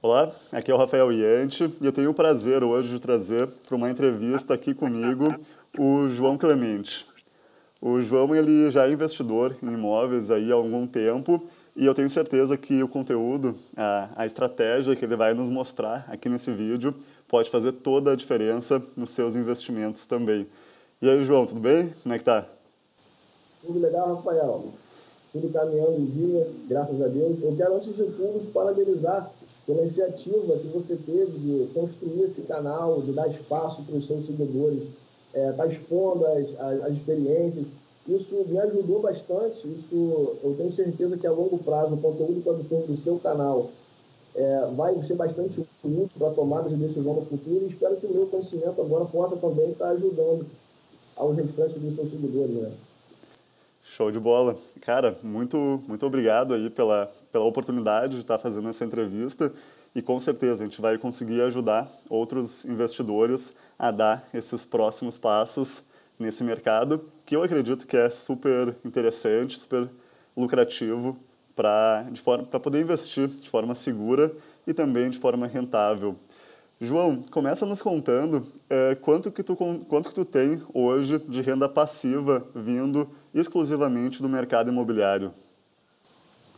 Olá, aqui é o Rafael Ianti e eu tenho o prazer hoje de trazer para uma entrevista aqui comigo o João Clemente. O João ele já é investidor em imóveis aí há algum tempo e eu tenho certeza que o conteúdo, a estratégia que ele vai nos mostrar aqui nesse vídeo pode fazer toda a diferença nos seus investimentos também. E aí, João, tudo bem? Como é que tá? Tudo legal, Rafael? Tudo caminhando em dia, graças a Deus. Eu quero, antes de tudo, te parabenizar pela iniciativa que você teve de construir esse canal, de dar espaço para os seus seguidores, tá expondo as experiências. Isso me ajudou bastante. Isso, eu tenho certeza que a longo prazo, o conteúdo que eu absorvo do seu canal vai ser bastante útil para a tomada de decisão no futuro. E espero que o meu conhecimento agora possa também estar ajudando aos restantes dos seus seguidores, né? Show de bola. Cara, muito obrigado aí pela oportunidade de estar fazendo essa entrevista e com certeza a gente vai conseguir ajudar outros investidores a dar esses próximos passos nesse mercado, que eu acredito que é super interessante, super lucrativo para poder investir de forma segura e também de forma rentável. João, começa nos contando quanto que tu tem hoje de renda passiva vindo exclusivamente do mercado imobiliário.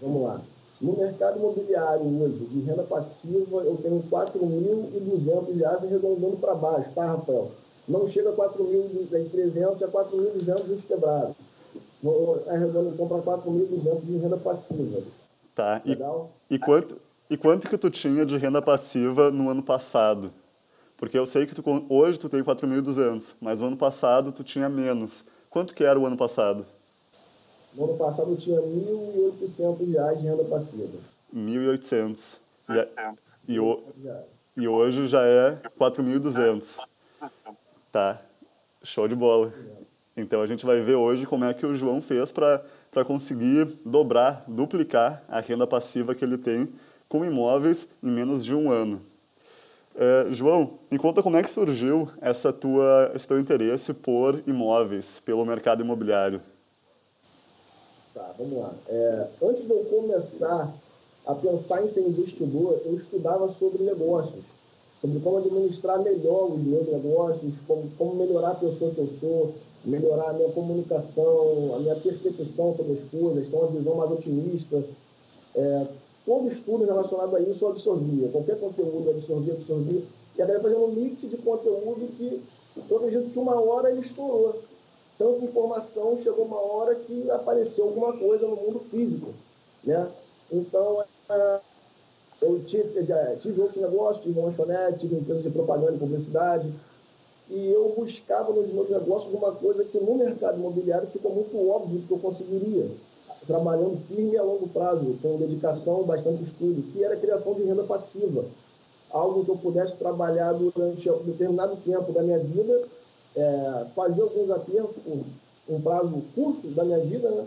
Vamos lá. No mercado imobiliário hoje, de renda passiva, eu tenho 4.200 reais arredondando para baixo, tá, Rafael? Não chega a 4.300, é 4.200 juros quebrados. Vou arredondando então para 4.200 de renda passiva. Tá? Legal? E, quanto, e quanto que tu tinha de renda passiva no ano passado? Porque eu sei que hoje tu tem 4.200, mas no ano passado tu tinha menos. Quanto que era o ano passado? No ano passado eu tinha 1.800 reais de renda passiva. 1.800. E, a- e, o- 1.800 reais. e hoje já é 4.200. Tá, show de bola. Então a gente vai ver hoje como é que o João fez para conseguir dobrar, duplicar a renda passiva que ele tem com imóveis em menos de um ano. João, me conta como é que surgiu esse teu interesse por imóveis, pelo mercado imobiliário. Tá, vamos lá. Antes de eu começar a pensar em ser investidor, eu estudava sobre negócios, sobre como administrar melhor os meus negócios, como melhorar a pessoa que eu sou, melhorar a minha comunicação, a minha percepção sobre as coisas, ter uma visão mais otimista. Todo estudo relacionado a isso eu absorvia. Qualquer conteúdo eu absorvia. E acabei fazendo um mix de conteúdo que eu acredito que uma hora ele estourou. Tanta informação, chegou uma hora que apareceu alguma coisa no mundo físico, né? Então, já tive outros negócios, tive uma lanchonete, tive empresas de propaganda e publicidade, e eu buscava nos meus negócios uma coisa que no mercado imobiliário ficou muito óbvio que eu conseguiria, trabalhando firme e a longo prazo, com dedicação, bastante estudo, que era a criação de renda passiva, algo que eu pudesse trabalhar durante um determinado tempo da minha vida, fazer alguns aterros por um prazo curto da minha vida, né?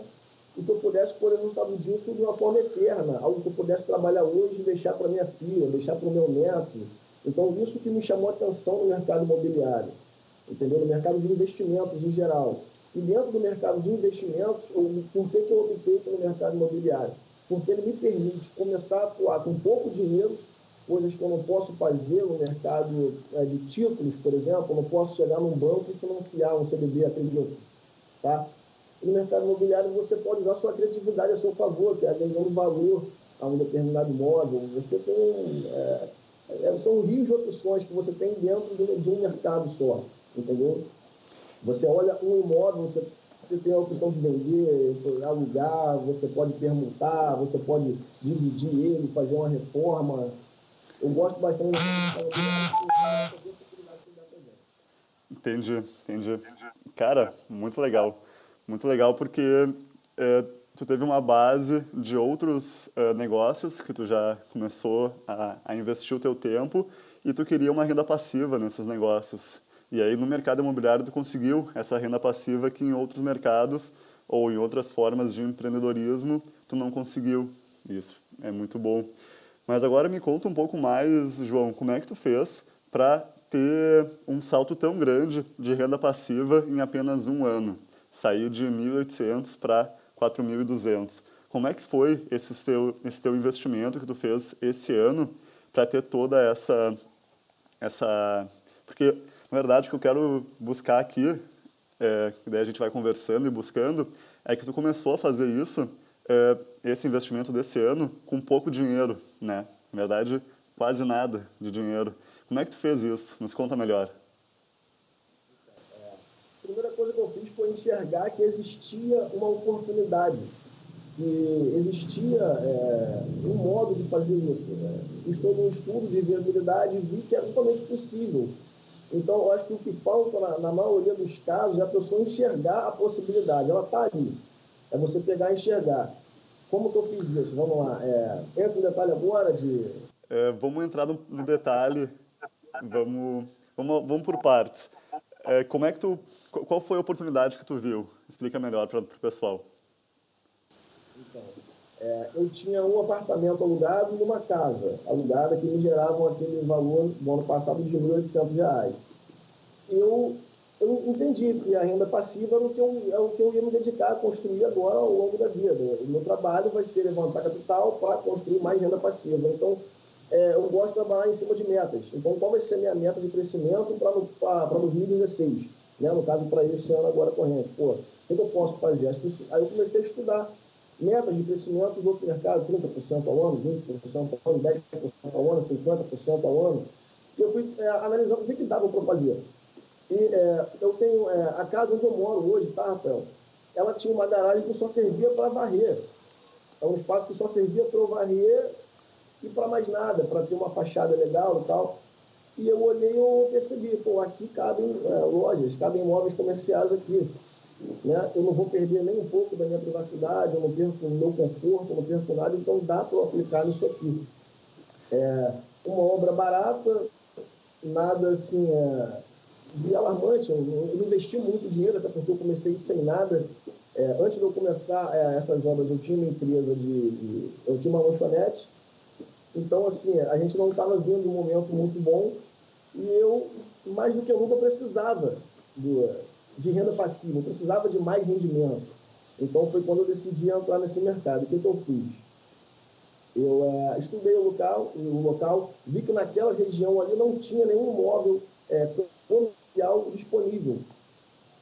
E que eu pudesse colher o resultado disso de uma forma eterna, algo que eu pudesse trabalhar hoje e deixar para minha filha, deixar para o meu neto. Então, isso que me chamou a atenção no mercado imobiliário, entendeu? No mercado de investimentos em geral. E dentro do mercado de investimentos, por que eu optei pelo mercado imobiliário? Porque ele me permite começar a atuar com pouco dinheiro, coisas que eu não posso fazer no mercado de títulos, por exemplo, eu não posso chegar num banco e financiar um CDB a crédito, tá? E no mercado imobiliário você pode usar sua criatividade a seu favor, que é agregando valor a um determinado imóvel. Você tem são rios de opções que você tem dentro de um mercado só, entendeu? Você olha um imóvel, você tem a opção de vender, alugar, você pode permutar, você pode dividir ele, fazer uma reforma. Eu gosto bastante da possibilidade que dá pra gente. Entendi. Cara, muito legal. Muito legal porque tu teve uma base de outros negócios que tu já começou a investir o teu tempo e tu queria uma renda passiva nesses negócios. E aí no mercado imobiliário tu conseguiu essa renda passiva que em outros mercados ou em outras formas de empreendedorismo tu não conseguiu. Isso é muito bom. Mas agora me conta um pouco mais, João, como é que tu fez para ter um salto tão grande de renda passiva em apenas um ano? Sair de 1.800 para 4.200. Como é que foi esse teu investimento que tu fez esse ano para ter toda essa... Porque, na verdade, o que eu quero buscar aqui, que daí a gente vai conversando e buscando, é que tu começou a fazer isso, esse investimento desse ano, com pouco dinheiro, né? Na verdade, quase nada de dinheiro. Como é que tu fez isso? Nos conta melhor. A primeira coisa que eu fiz foi enxergar que existia uma oportunidade, que existia um modo de fazer isso. Né? Estou num estudo de viabilidade e vi que é totalmente possível. Então, eu acho que o que falta, na maioria dos casos, é a pessoa enxergar a possibilidade. Ela está ali. É você pegar e enxergar. Como que eu fiz isso? Vamos lá. Entra no detalhe agora de... Vamos entrar no detalhe, vamos por partes. Como é que qual foi a oportunidade que tu viu? Explica melhor para o pessoal. Então, eu tinha um apartamento alugado e uma casa alugada que me geravam aquele valor no ano passado de R$ 1.800. Eu entendi que a renda passiva é o que eu ia me dedicar a construir agora ao longo da vida. O meu trabalho vai ser levantar capital para construir mais renda passiva. Então, eu gosto de trabalhar em cima de metas. Então, qual vai ser a minha meta de crescimento para 2016? Né? No caso, para esse ano agora corrente. Pô, o que eu posso fazer? Aí eu comecei a estudar metas de crescimento do outro mercado, 30% ao ano, 20% ao ano, 10% ao ano, 50% ao ano. E eu fui analisando o que dava para fazer. E eu tenho a casa onde eu moro hoje, tá, Rafael? Ela tinha uma garagem que só servia para varrer. É um espaço que só servia para eu varrer e para mais nada, para ter uma fachada legal e tal. E eu olhei e eu percebi, pô, aqui cabem lojas, cabem imóveis comerciais aqui. Né? Eu não vou perder nem um pouco da minha privacidade, eu não perco o meu conforto, eu não perco nada, então dá para eu aplicar nisso aqui. Uma obra barata, nada assim de alarmante, eu não investi muito dinheiro, até porque eu comecei sem nada. Antes de eu começar essas obras, eu tinha uma empresa eu tinha uma lanchonete, então assim, a gente não estava vendo um momento muito bom, e eu, mais do que eu nunca, precisava de renda passiva, eu precisava de mais rendimento. Então foi quando eu decidi entrar nesse mercado. O que eu fiz? Eu estudei o local, vi que naquela região ali não tinha nenhum imóvel comercial disponível.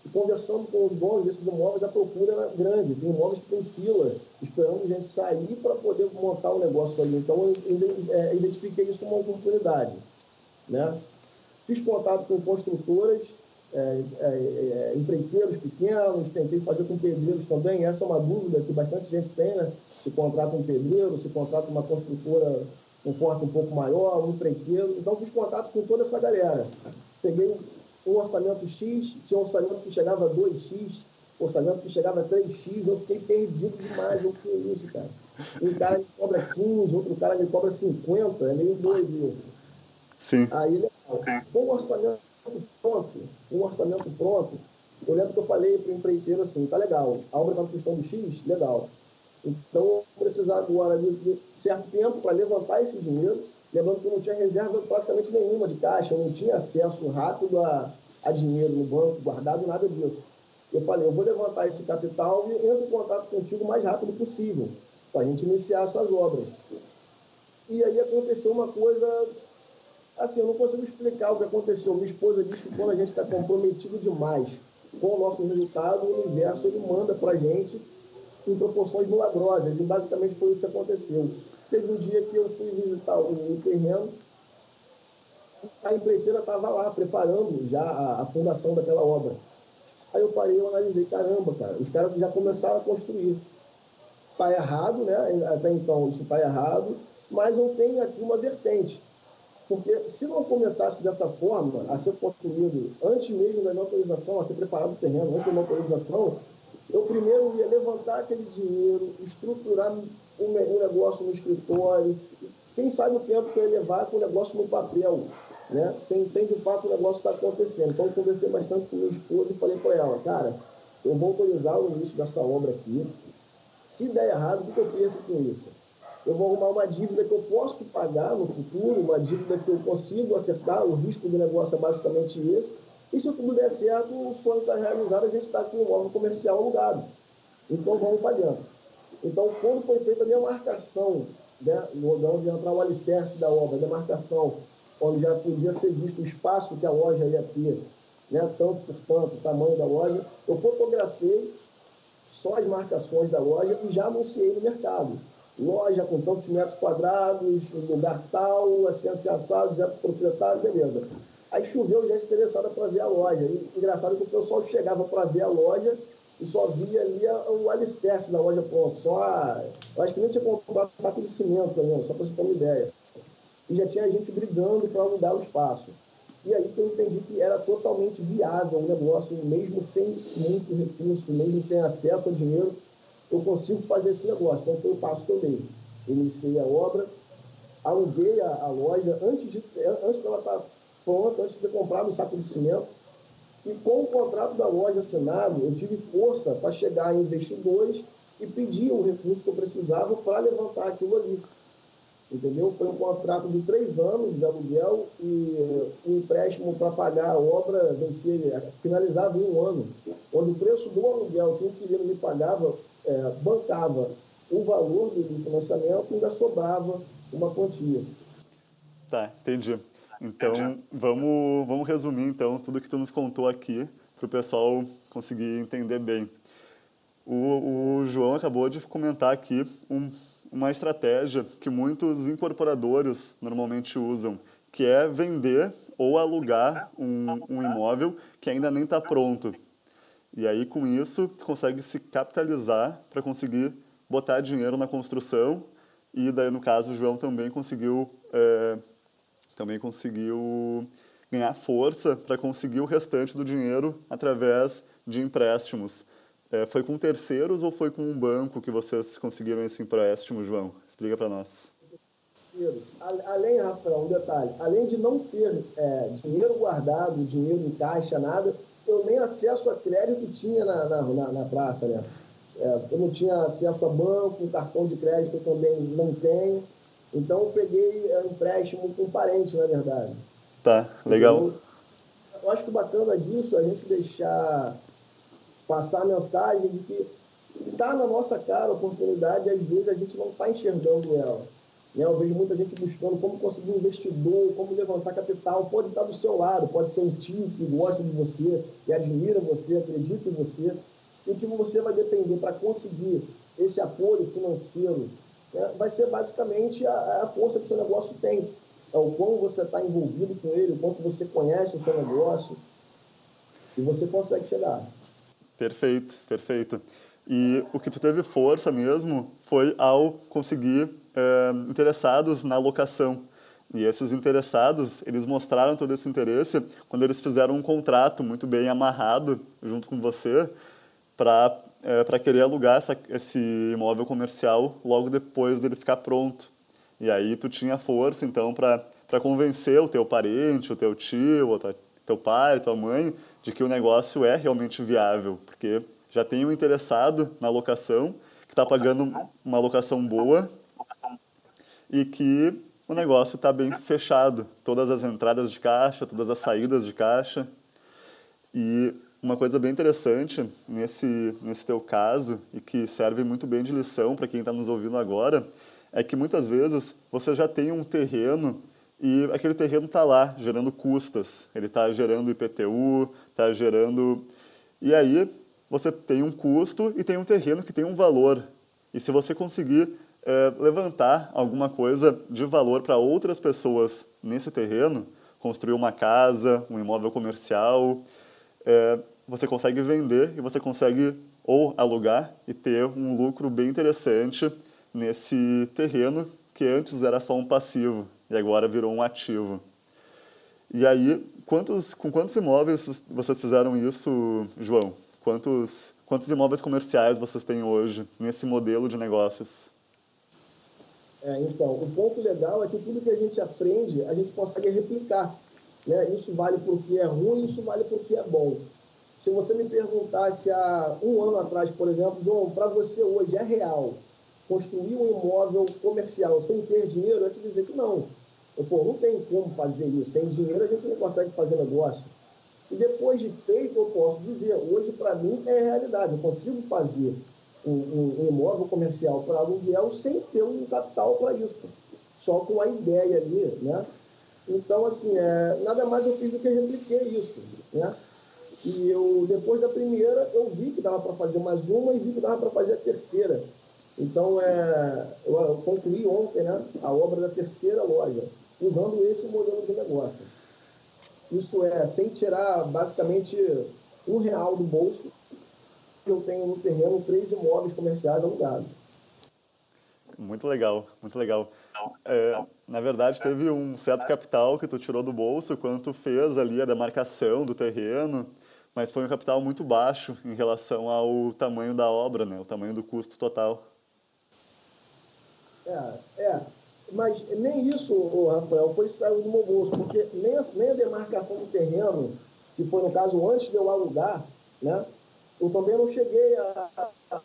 E conversando com os donos desses imóveis, a procura era grande. Tem imóveis que tem fila, esperando a gente sair para poder montar um negócio ali. Então, eu identifiquei isso como uma oportunidade. Né? Fiz contato com construtoras, empreiteiros pequenos, tentei fazer com pedreiros também. Essa é uma dúvida que bastante gente tem, né? Se contrata um pedreiro, se contrata uma construtora com porte um pouco maior, um empreiteiro. Então, fiz contato com toda essa galera. Peguei um orçamento X, tinha um orçamento que chegava a 2X, orçamento que chegava a 3X, eu fiquei perdido demais. Eu fiquei isso, cara. Um cara me cobra 15, outro cara me cobra 50, é meio doido isso. Sim. Aí, legal. Com um orçamento pronto, eu lembro que eu falei para o empreiteiro assim, tá legal, a obra está custando X, legal. Então, eu vou precisar agora de certo tempo para levantar esse dinheiro, lembrando que eu não tinha reserva praticamente nenhuma de caixa, eu não tinha acesso rápido a dinheiro no banco, guardado, nada disso. Eu falei, eu vou levantar esse capital e entro em contato contigo o mais rápido possível, para a gente iniciar essas obras. E aí aconteceu uma coisa, assim, eu não consigo explicar o que aconteceu. Minha esposa diz que quando a gente está comprometido demais com o nosso resultado, o universo ele manda para a gente em proporções milagrosas, e basicamente foi isso que aconteceu. Teve um dia que eu fui visitar o terreno, a empreiteira estava lá, preparando já a fundação daquela obra. Aí eu parei e analisei, caramba, cara, os caras já começaram a construir. Está errado, né? Até então isso está errado, mas eu tenho aqui uma vertente. Porque se não começasse dessa forma, a ser construído antes mesmo da minha autorização, a ser preparado o terreno antes da minha autorização, eu primeiro ia levantar aquele dinheiro, estruturar um negócio no escritório, quem sabe o tempo que eu ia levar com o negócio no papel, né? Sem de fato o negócio está acontecendo. Então eu conversei bastante com minha esposa e falei para ela, cara, eu vou autorizar o início dessa obra aqui, se der errado, o que eu perco com isso? Eu vou arrumar uma dívida que eu posso pagar no futuro, uma dívida que eu consigo acertar, o risco do negócio é basicamente esse, e se tudo der certo, o sonho está realizado, a gente está com um imóvel comercial alugado. Então vamos para dentro. Então, quando foi feita a minha marcação né, onde entrar o alicerce da obra, a demarcação, onde já podia ser visto o espaço que a loja ia ter, né, tanto por tanto, o tamanho da loja. Eu fotografei só as marcações da loja e já anunciei no mercado. Loja com tantos metros quadrados, lugar tal, assim, assado, já proprietário, beleza. Aí choveu gente interessada para ver a loja. E engraçado que o pessoal chegava para ver a loja e só via ali o alicerce da loja pronto. Eu acho que nem tinha comprado saco de cimento ainda, só para você ter uma ideia. E já tinha gente brigando para alugar o espaço. E aí que eu entendi que era totalmente viável o negócio, mesmo sem muito recurso, mesmo sem acesso ao dinheiro, eu consigo fazer esse negócio. Então foi o passo que eu dei. Iniciei a obra, aluguei a loja antes dela estar pronta, antes de ter comprado o saco de cimento. E com o contrato da loja assinado, eu tive força para chegar em investidores e pedir o recurso que eu precisava para levantar aquilo ali. Entendeu? Foi um contrato de 3 anos de aluguel e o empréstimo para pagar a obra vencia, finalizava em 1 ano, onde o preço do aluguel que o inquilino me pagava bancava o valor do financiamento e ainda sobrava uma quantia. Tá, entendi. Então, vamos resumir então tudo que tu nos contou aqui para o pessoal conseguir entender bem. O João acabou de comentar aqui uma estratégia que muitos incorporadores normalmente usam, que é vender ou alugar um imóvel que ainda nem está pronto. E aí, com isso, tu consegue se capitalizar para conseguir botar dinheiro na construção. E daí, no caso, o João também conseguiu ganhar força para conseguir o restante do dinheiro através de empréstimos. Foi com terceiros ou foi com um banco que vocês conseguiram esse empréstimo, João? Explica para nós. Além, Rafael, um detalhe, além de não ter dinheiro guardado, dinheiro em caixa, nada, eu nem acesso a crédito tinha na praça, né? Eu não tinha acesso a banco, cartão de crédito eu também não tenho. Então eu peguei empréstimo com um parente, na verdade. Tá, legal. Entendeu? Eu acho que o bacana disso é a gente deixar passar a mensagem de que está na nossa cara a oportunidade e às vezes a gente não está enxergando ela. Né? Eu vejo muita gente buscando como conseguir um investidor, como levantar capital. Pode estar do seu lado, pode ser um tio que gosta de você, que admira você, acredita em você. E o que você vai depender para conseguir esse apoio financeiro, né, vai ser basicamente a força que o seu negócio tem. É o quão você está envolvido com ele, o quanto você conhece o seu negócio, e você consegue chegar. Perfeito, perfeito. E o que tu teve força mesmo foi ao conseguir interessados na locação. E esses interessados, eles mostraram todo esse interesse quando eles fizeram um contrato muito bem amarrado junto com você para querer alugar esse imóvel comercial logo depois dele ficar pronto. E aí tu tinha força, então, para convencer o teu parente, o teu tio, teu pai, tua mãe, de que o negócio é realmente viável, porque já tem um interessado na locação, que está pagando uma locação boa e que o negócio está bem fechado. Todas as entradas de caixa, todas as saídas de caixa. E uma coisa bem interessante nesse teu caso, e que serve muito bem de lição para quem está nos ouvindo agora, é que muitas vezes você já tem um terreno e aquele terreno está lá, gerando custas. Ele está gerando IPTU, está gerando... E aí você tem um custo e tem um terreno que tem um valor. E se você conseguir levantar alguma coisa de valor para outras pessoas nesse terreno, construir uma casa, um imóvel comercial, você consegue vender e você consegue ou alugar e ter um lucro bem interessante nesse terreno que antes era só um passivo e agora virou um ativo. E aí, com quantos imóveis vocês fizeram isso, João? Quantos imóveis comerciais vocês têm hoje nesse modelo de negócios? Então, o ponto legal é que tudo que a gente aprende, a gente consegue replicar. Né? Isso vale para o que é ruim, isso vale para o que é bom. Se você me perguntasse há 1 ano atrás, por exemplo, João, para você hoje é real construir um imóvel comercial sem ter dinheiro, eu ia te dizer que não. Não tem como fazer isso. Sem dinheiro a gente não consegue fazer negócio. E depois de feito, eu posso dizer, hoje para mim é realidade, eu consigo fazer. um imóvel comercial para aluguel sem ter um capital para isso, só com a ideia ali, né? Então, assim, nada mais eu fiz do que repliquei isso, né? E eu, depois da primeira, eu vi que dava para fazer mais uma e vi que dava para fazer a terceira. Então, eu concluí ontem, né, a obra da terceira loja, usando esse modelo de negócio. Isso sem tirar, basicamente, R$ 1 do bolso, eu tenho no terreno 3 imóveis comerciais alugados. Muito legal, muito legal. Na verdade, teve um certo capital que tu tirou do bolso quando tu fez ali a demarcação do terreno, mas foi um capital muito baixo em relação ao tamanho da obra, né? O tamanho do custo total. Mas nem isso, Rafael, saiu do meu bolso, porque nem a demarcação do terreno, que foi no caso antes de eu alugar, né? Eu também não cheguei a, a,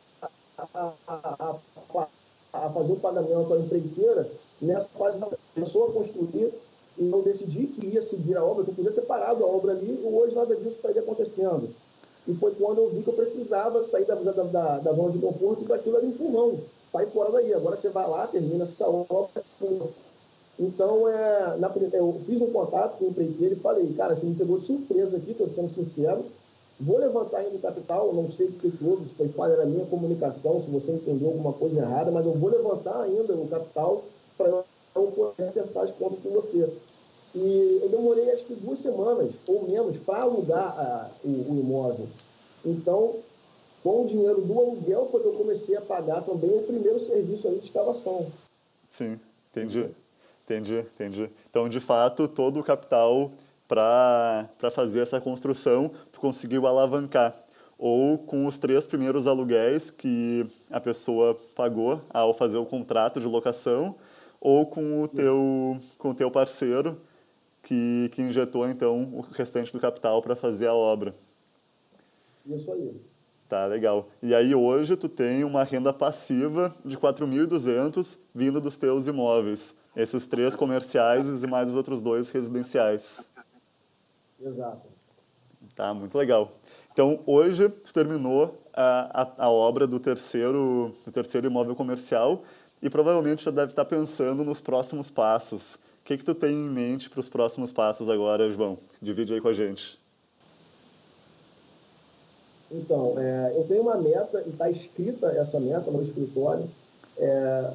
a fazer o pagamento à empreiteira nessa fase da pessoa construir e eu decidi que ia seguir a obra, que eu podia ter parado a obra ali e hoje nada disso estaria acontecendo. E foi quando eu vi que eu precisava sair da zona de conforto e daquilo era empurrão. Sai fora daí. Agora você vai lá, termina essa obra. Então, eu fiz um contato com o empreiteiro e falei, cara, você me pegou de surpresa aqui, estou sendo sincero, vou levantar ainda o capital, não sei o que houve, se foi falha na minha comunicação, se você entendeu alguma coisa errada, mas eu vou levantar ainda o capital para eu poder acertar as contas com você. E eu demorei acho que 2 semanas ou menos para alugar o imóvel. Então, com o dinheiro do aluguel, foi que eu comecei a pagar também o primeiro serviço ali de escavação. Sim, entendi. Entendeu? Entendi. Então, de fato, todo o capital para fazer essa construção, tu conseguiu alavancar. Ou com os 3 primeiros aluguéis que a pessoa pagou ao fazer o contrato de locação, ou com o teu parceiro que injetou, então, o restante do capital para fazer a obra. Isso aí. Tá, legal. E aí hoje tu tem uma renda passiva de 4.200 vindo dos teus imóveis. Esses 3 comerciais e mais os outros 2 residenciais. Exato. Tá, muito legal. Então hoje tu terminou a obra do terceiro imóvel comercial e provavelmente já deve estar pensando nos próximos passos. O que tu tem em mente para os próximos passos agora, João? Divide aí com a gente. Então, eu tenho uma meta, e está escrita essa meta no escritório.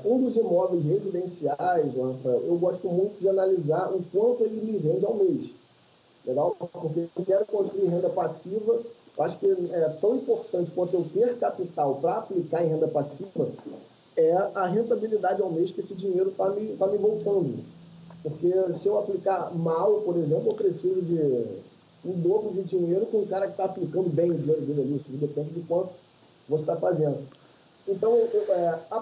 Um dos imóveis residenciais, Rafael, eu gosto muito de analisar o quanto ele me rende ao mês. Legal? Porque eu quero construir renda passiva. Eu acho que é tão importante quanto eu ter capital para aplicar em renda passiva é a rentabilidade ao mês que esse dinheiro tá me voltando. Porque se eu aplicar mal, por exemplo, eu preciso de um dobro de dinheiro com um cara que está aplicando bem o dinheiro dele ali. Isso depende de quanto você está fazendo. Então, o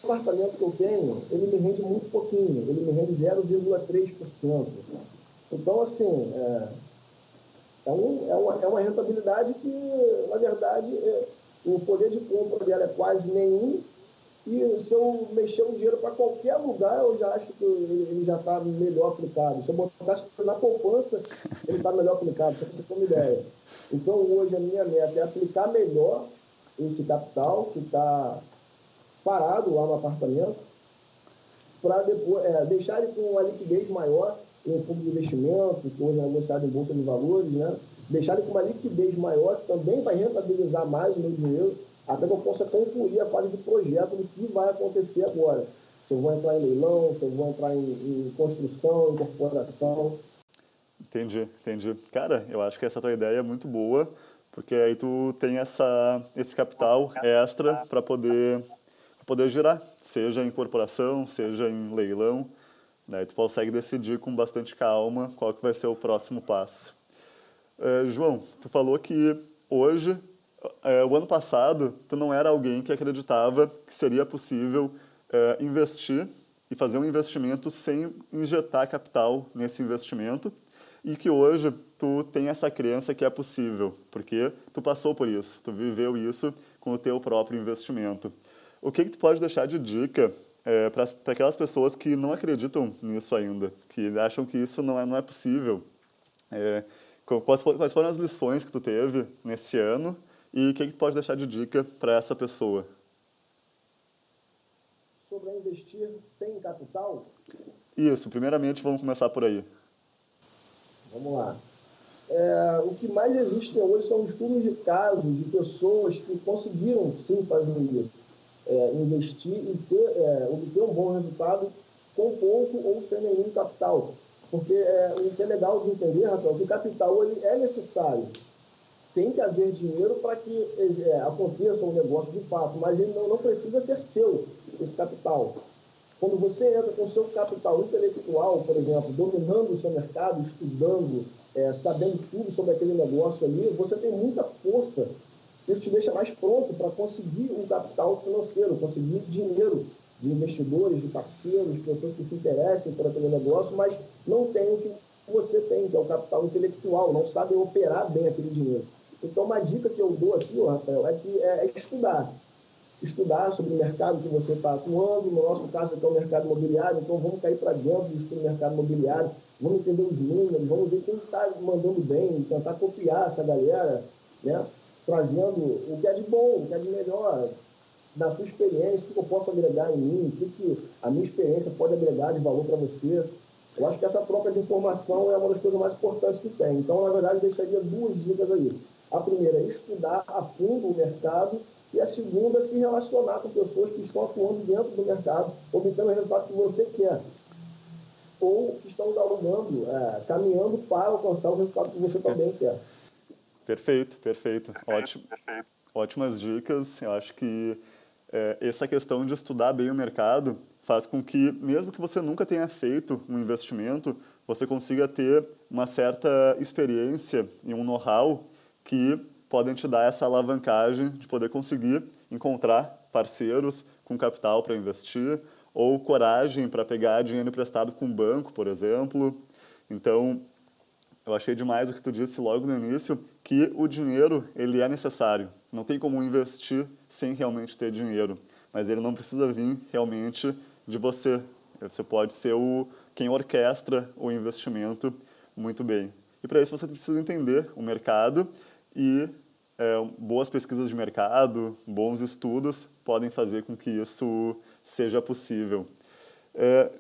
apartamento que eu tenho, ele me rende muito pouquinho. Ele me rende 0,3%. Então, assim, é uma rentabilidade que, na verdade, o poder de compra dela é quase nenhum. E se eu mexer o dinheiro para qualquer lugar, eu já acho que ele já está melhor aplicado. Se eu botasse na poupança, ele está melhor aplicado, só para você ter uma ideia. Então, hoje, a minha meta é aplicar melhor esse capital que está parado lá no apartamento, para depois deixar ele com uma liquidez maior em um fundo de investimento, que hoje é negociado em bolsa de valores, né? Deixar ele com uma liquidez maior, que também vai rentabilizar mais o meu dinheiro, até que eu possa concluir a fase do projeto do que vai acontecer agora. Se eu vou entrar em leilão, se eu vou entrar em construção, incorporação. Entendi. Cara, eu acho que essa tua ideia é muito boa, porque aí tu tem esse capital extra para poder girar, seja em corporação, seja em leilão. Daí tu consegue decidir com bastante calma qual que vai ser o próximo passo. João, tu falou que hoje, o ano passado, tu não era alguém que acreditava que seria possível investir e fazer um investimento sem injetar capital nesse investimento e que hoje tu tem essa crença que é possível, porque tu passou por isso, tu viveu isso com o teu próprio investimento. O que tu pode deixar de dica para aquelas pessoas que não acreditam nisso ainda, que acham que isso não é possível? Quais foram as lições que tu teve nesse ano E o que tu pode deixar de dica para essa pessoa? Sobre investir sem capital, Isso, primeiramente vamos começar por aí. vamos lá. O que mais existe hoje são estudos de casos de pessoas que conseguiram sim fazer isso, investir e obter um bom resultado com pouco ou sem nenhum capital. Porque o que é legal de entender, Rafael, que o capital ele é necessário. Tem que haver dinheiro para que aconteça um negócio de fato, mas ele não precisa ser seu, esse capital. Quando você entra com o seu capital intelectual, por exemplo, dominando o seu mercado, estudando, sabendo tudo sobre aquele negócio ali, você tem muita força. Isso te deixa mais pronto para conseguir um capital financeiro, conseguir dinheiro de investidores, de parceiros, pessoas que se interessem por aquele negócio, mas não tem o que você tem, que é o capital intelectual, não sabem operar bem aquele dinheiro. Então, uma dica que eu dou aqui, Rafael, é estudar. Estudar sobre o mercado que você está atuando. No nosso caso, aqui é o mercado imobiliário, então vamos cair para dentro do estudo do mercado imobiliário, vamos entender os números, vamos ver quem está mandando bem, tentar copiar essa galera, né? Trazendo o que é de bom, o que é de melhor, da sua experiência, o que eu posso agregar em mim, o que a minha experiência pode agregar de valor para você. Eu acho que essa troca de informação é uma das coisas mais importantes que tem. Então, na verdade, eu deixaria duas dicas aí. A primeira é estudar a fundo o mercado e a segunda é se relacionar com pessoas que estão atuando dentro do mercado, obtendo o resultado que você quer, ou que estão galgando, caminhando para alcançar o resultado que você também quer. Perfeito, perfeito. Ótimo, ótimas dicas. Eu acho que essa questão de estudar bem o mercado faz com que, mesmo que você nunca tenha feito um investimento, você consiga ter uma certa experiência e um know-how que podem te dar essa alavancagem de poder conseguir encontrar parceiros com capital para investir ou coragem para pegar dinheiro emprestado com o banco, por exemplo. Então, eu achei demais o que tu disse logo no início, que o dinheiro ele é necessário. Não tem como investir sem realmente ter dinheiro, mas ele não precisa vir realmente de você. Você pode ser quem orquestra o investimento muito bem. E para isso você precisa entender o mercado e boas pesquisas de mercado, bons estudos podem fazer com que isso seja possível.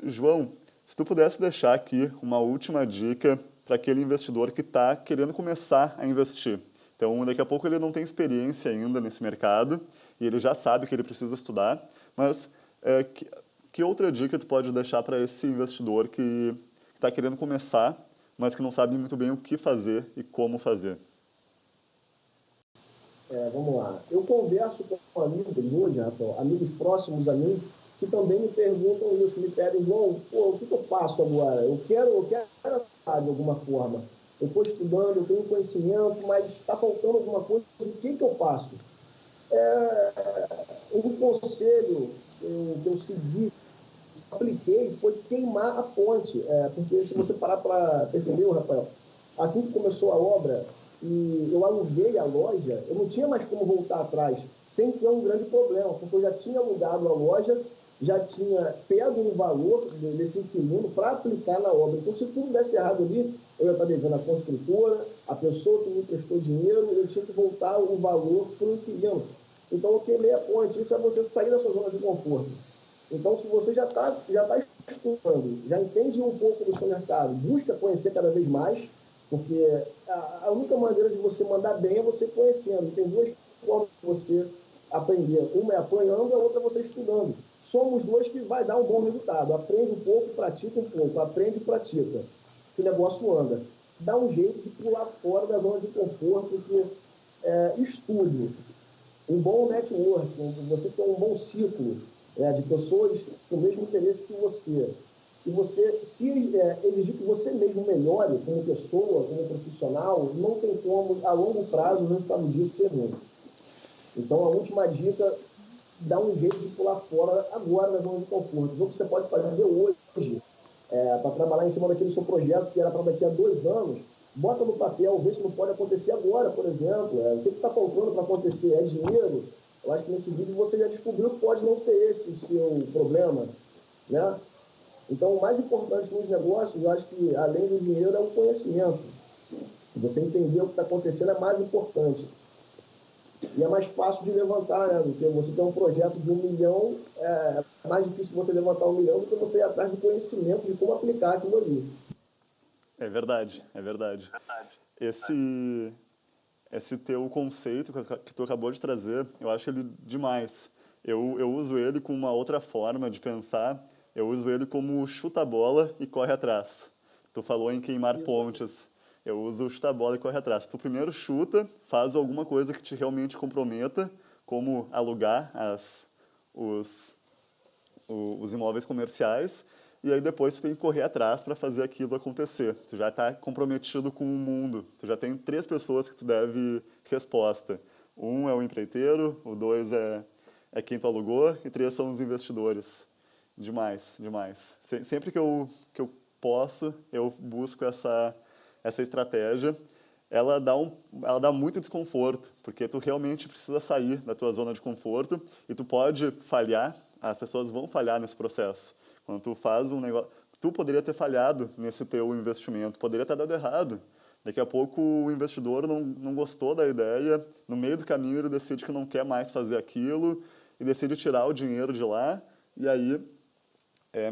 João, se tu pudesse deixar aqui uma última dica para aquele investidor que está querendo começar a investir. Então, daqui a pouco ele não tem experiência ainda nesse mercado e ele já sabe que ele precisa estudar, mas que outra dica tu pode deixar para esse investidor que está querendo começar, mas que não sabe muito bem o que fazer e como fazer? Vamos lá. Eu converso com amigos hoje, Rafael, amigos próximos a mim, que também me perguntam isso, me pedem, João, o que eu faço agora? Eu quero ajudar de alguma forma. Eu estou estudando, eu tenho conhecimento, mas está faltando alguma coisa, o que eu faço? Um conselho que eu segui, apliquei, foi queimar a ponte. Porque se você parar para perceber, Rafael, assim que começou a obra e eu aluguei a loja, eu não tinha mais como voltar atrás, sem ter um grande problema, porque eu já tinha alugado a loja, já tinha pego um valor desse inquilino para aplicar na obra. Então, se tudo desse errado ali, eu ia estar devendo a construtora, a pessoa que me emprestou dinheiro, eu tinha que voltar o valor para o inquilino. Então, eu queimei a ponte. Isso é você sair da sua zona de conforto. Então, se você já tá estudando, já entende um pouco do seu mercado, busca conhecer cada vez mais, porque a única maneira de você mandar bem é você conhecendo. Tem duas formas de você aprender. Uma é apanhando, a outra é você estudando. Somos dois que vai dar um bom resultado. Aprende um pouco, pratica um pouco. Aprende e pratica. Que o negócio anda. Dá um jeito de pular fora da zona de conforto, porque estude. Um bom network, você tem um bom ciclo de pessoas com o mesmo interesse que você. E você, se exigir que você mesmo melhore como pessoa, como profissional, não tem como, a longo prazo, o resultado disso ser ruim. Então, a última dica, dá um jeito de pular fora agora da zona de conforto. O que você pode fazer hoje, para trabalhar em cima daquele seu projeto que era para daqui a 2 anos, bota no papel, vê se não pode acontecer agora, por exemplo. O que está faltando para acontecer? É dinheiro? Eu acho que nesse vídeo você já descobriu que pode não ser esse o seu problema, né? Então, o mais importante nos negócios, eu acho que, além do dinheiro, é o conhecimento. Você entender o que está acontecendo é mais importante. E é mais fácil de levantar, né? Porque você tem um projeto de 1 milhão, é mais difícil você levantar 1 milhão do que você ir atrás do conhecimento de como aplicar aquilo ali. É verdade, é verdade. Esse, esse teu conceito que tu acabou de trazer, eu acho ele demais. Eu uso ele com uma outra forma de pensar. Eu uso ele como chuta a bola e corre atrás. Tu falou em queimar Isso. pontes. Eu uso chuta a bola e corre atrás. Tu primeiro chuta, faz alguma coisa que te realmente comprometa, como alugar os, os imóveis comerciais, e aí depois tu tem que correr atrás para fazer aquilo acontecer. Tu já está comprometido com o mundo. Tu já tem 3 pessoas que tu deve resposta. Um é o empreiteiro, o dois é quem tu alugou, e 3 são os investidores. Demais, demais. Sempre que eu posso, eu busco essa estratégia. Ela dá muito desconforto, porque tu realmente precisa sair da tua zona de conforto e tu pode falhar, as pessoas vão falhar nesse processo. Quando tu faz um negócio, tu poderia ter falhado nesse teu investimento, poderia ter dado errado. Daqui a pouco o investidor não gostou da ideia, no meio do caminho ele decide que não quer mais fazer aquilo e decide tirar o dinheiro de lá, e aí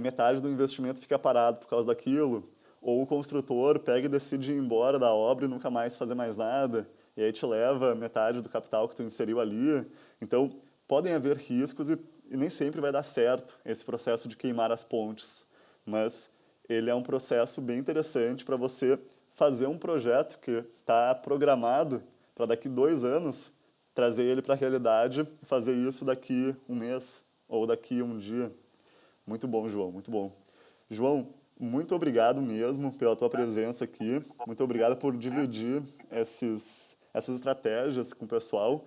metade do investimento fica parado por causa daquilo, ou o construtor pega e decide ir embora da obra e nunca mais fazer mais nada, e aí te leva metade do capital que tu inseriu ali. Então, podem haver riscos e nem sempre vai dar certo esse processo de queimar as pontes, mas ele é um processo bem interessante para você fazer um projeto que está programado para daqui 2 anos, trazer ele para a realidade e fazer isso daqui um mês ou daqui um dia. Muito bom, João, muito bom. João, muito obrigado mesmo pela tua presença aqui. Muito obrigado por dividir essas estratégias com o pessoal.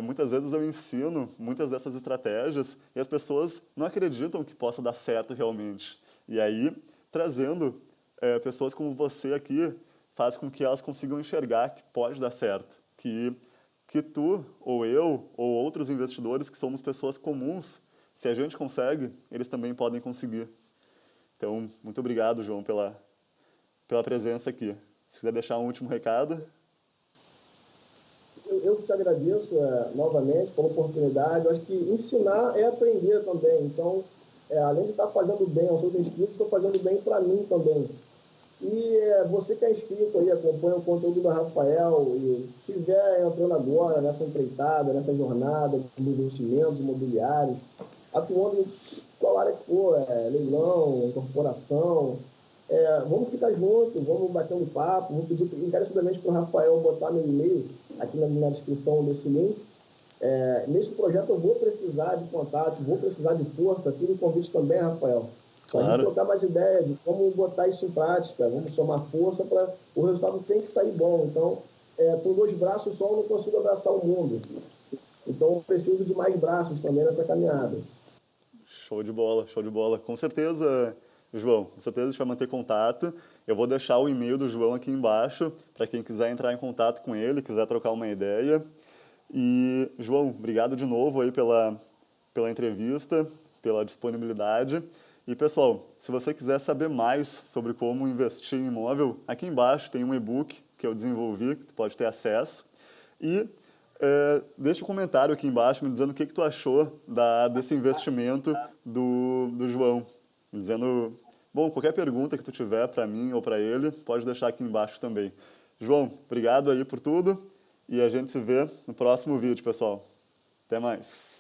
Muitas vezes eu ensino muitas dessas estratégias e as pessoas não acreditam que possa dar certo realmente. E aí, trazendo pessoas como você aqui, faz com que elas consigam enxergar que pode dar certo. Que tu, ou eu, ou outros investidores que somos pessoas comuns, se a gente consegue, eles também podem conseguir. Então, muito obrigado, João, pela presença aqui. Se quiser deixar um último recado. Eu que te agradeço novamente pela oportunidade. Eu acho que ensinar é aprender também. Então, além de estar fazendo bem aos outros inscritos, estou fazendo bem para mim também. E você que é inscrito aí, acompanha o conteúdo do Rafael e estiver entrando agora nessa empreitada, nessa jornada de investimentos imobiliários, atuando em qual área que for, leilão, incorporação, vamos ficar juntos, vamos bater um papo, vou pedir encarecidamente para o Rafael botar meu e-mail aqui na descrição desse link. Nesse projeto eu vou precisar de contato, vou precisar de força, fica o convite também, Rafael, para a gente Claro. trocar mais ideias de como botar isso em prática, vamos somar força para o resultado tem que sair bom. Então, com 2 braços só eu não consigo abraçar o mundo. Então, eu preciso de mais braços também nessa caminhada. Show de bola, show de bola. Com certeza, João, com certeza a gente vai manter contato. Eu vou deixar o e-mail do João aqui embaixo, para quem quiser entrar em contato com ele, quiser trocar uma ideia. E, João, obrigado de novo aí pela entrevista, pela disponibilidade. E, pessoal, se você quiser saber mais sobre como investir em imóvel, aqui embaixo tem um e-book que eu desenvolvi, que tu pode ter acesso. E deixa um comentário aqui embaixo me dizendo o que tu achou desse investimento do João. Me dizendo, bom, qualquer pergunta que tu tiver para mim ou para ele, pode deixar aqui embaixo também. João, obrigado aí por tudo e a gente se vê no próximo vídeo, pessoal. Até mais.